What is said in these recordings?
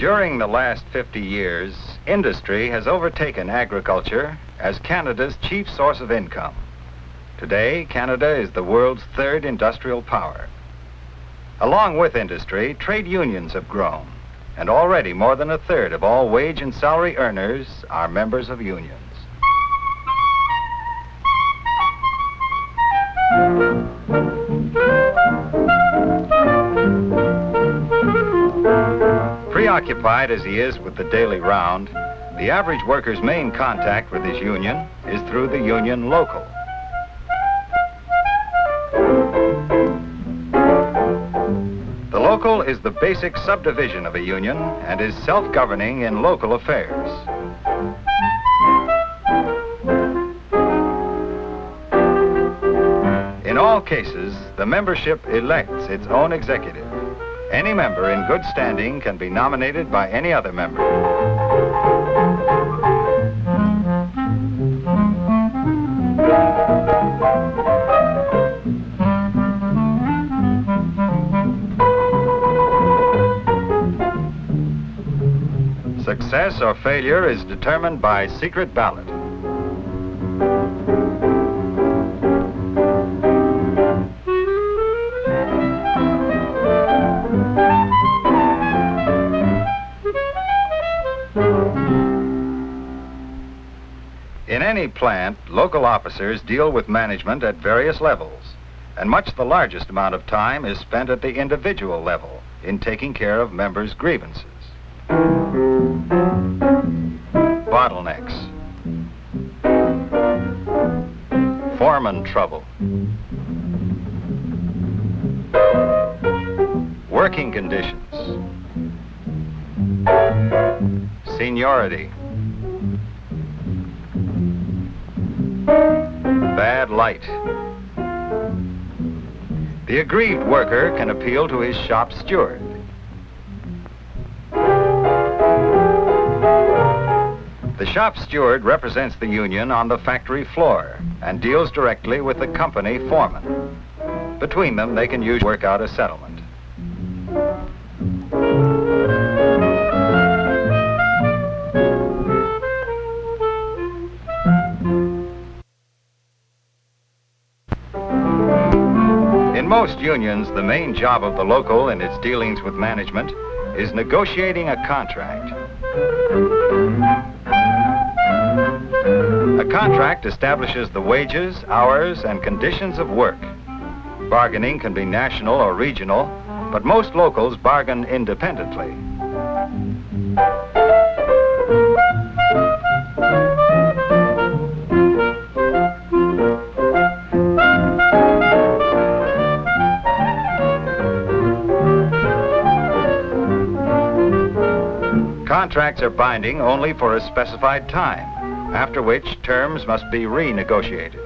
During the last 50 years, industry has overtaken agriculture as Canada's chief source of income. Today, Canada is the world's third industrial power. Along with industry, trade unions have grown, and already more than a third of all wage and salary earners are members of unions. Preoccupied as he is with the daily round, the average worker's main contact with his union is through the union local. The local is the basic subdivision of a union and is self-governing in local affairs. In all cases, the membership elects its own executive. Any member in good standing can be nominated by any other member. Success or failure is determined by secret ballot. In any plant, local officers deal with management at various levels, and much the largest amount of time is spent at the individual level in taking care of members' grievances. Bottlenecks, foreman trouble, working conditions, seniority, bad light. The aggrieved worker can appeal to his shop steward. The shop steward represents the union on the factory floor and deals directly with the company foreman. Between them, they can usually work out a settlement. In most unions, the main job of the local in its dealings with management is negotiating a contract. A contract establishes the wages, hours, and conditions of work. Bargaining can be national or regional, but most locals bargain independently. Contracts are binding only for a specified time, after which terms must be renegotiated.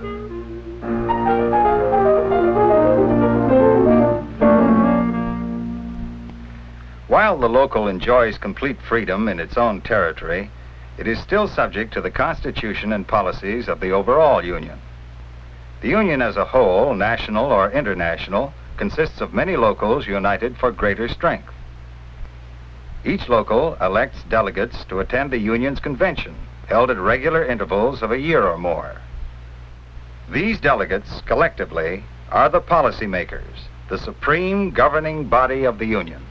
While the local enjoys complete freedom in its own territory, it is still subject to the constitution and policies of the overall union. The union as a whole, national or international, consists of many locals united for greater strength. Each local elects delegates to attend the union's convention, held at regular intervals of a year or more. These delegates, collectively, are the policymakers, the supreme governing body of the union.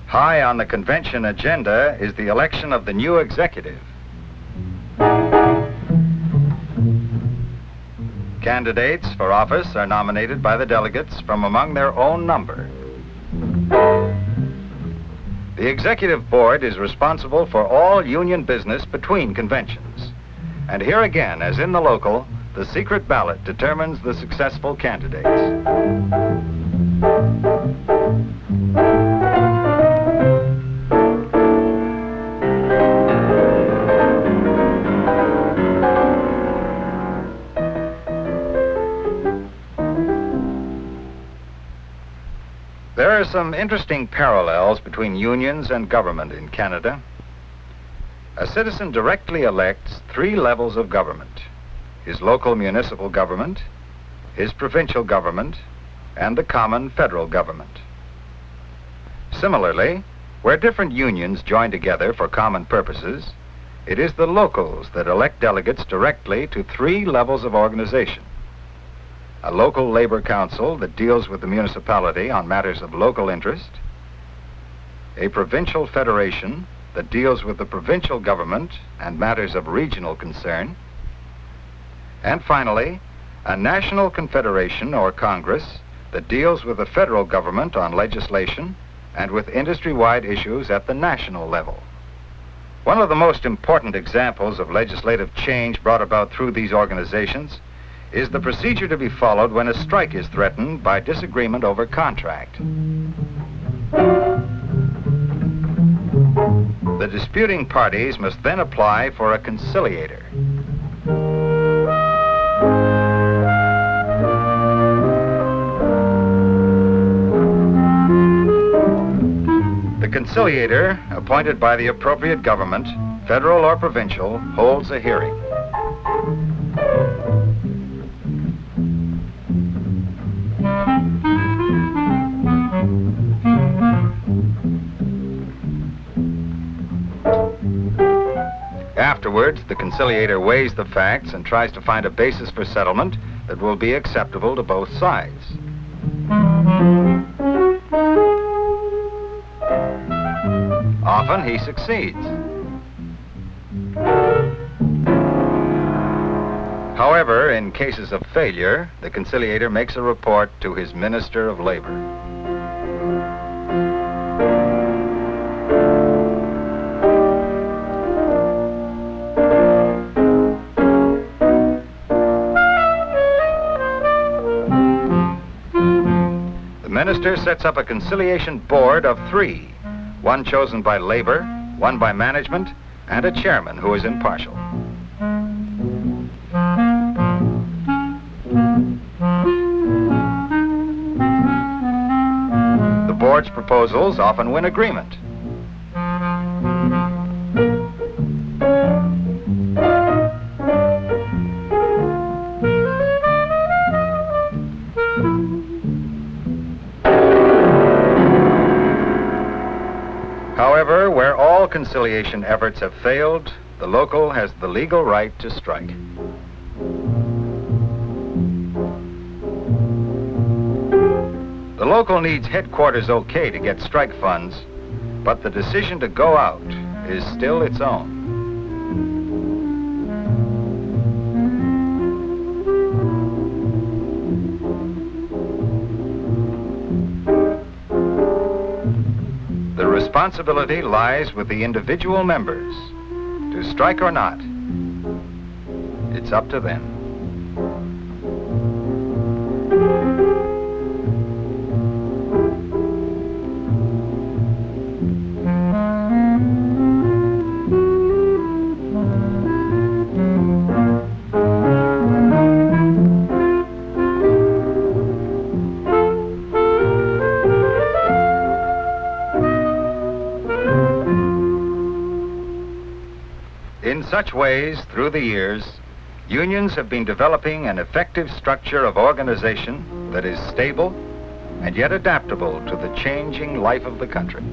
High on the convention agenda is the election of the new executive. Candidates for office are nominated by the delegates from among their own number. The executive board is responsible for all union business between conventions. And here again, as in the local, the secret ballot determines the successful candidates. There are some interesting parallels between unions and government in Canada. A citizen directly elects 3 levels of government: his local municipal government, his provincial government, and the common federal government. Similarly, where different unions join together for common purposes, it is the locals that elect delegates directly to 3 levels of organization: a local labor council that deals with the municipality on matters of local interest, a provincial federation that deals with the provincial government and matters of regional concern, and finally, a national confederation or congress that deals with the federal government on legislation and with industry-wide issues at the national level. One of the most important examples of legislative change brought about through these organizations is the procedure to be followed when a strike is threatened by disagreement over contract. The disputing parties must then apply for a conciliator. The conciliator, appointed by the appropriate government, federal or provincial, holds a hearing. Afterwards, the conciliator weighs the facts and tries to find a basis for settlement that will be acceptable to both sides. Often he succeeds. However, in cases of failure, the conciliator makes a report to his Minister of Labor. The minister sets up a conciliation board of 3, one chosen by labor, one by management, and a chairman who is impartial. The board's proposals often win agreement. However, where all conciliation efforts have failed, the local has the legal right to strike. The local needs headquarters okay to get strike funds, but the decision to go out is still its own. The responsibility lies with the individual members. To strike or not, it's up to them. In such ways, through the years, unions have been developing an effective structure of organization that is stable and yet adaptable to the changing life of the country.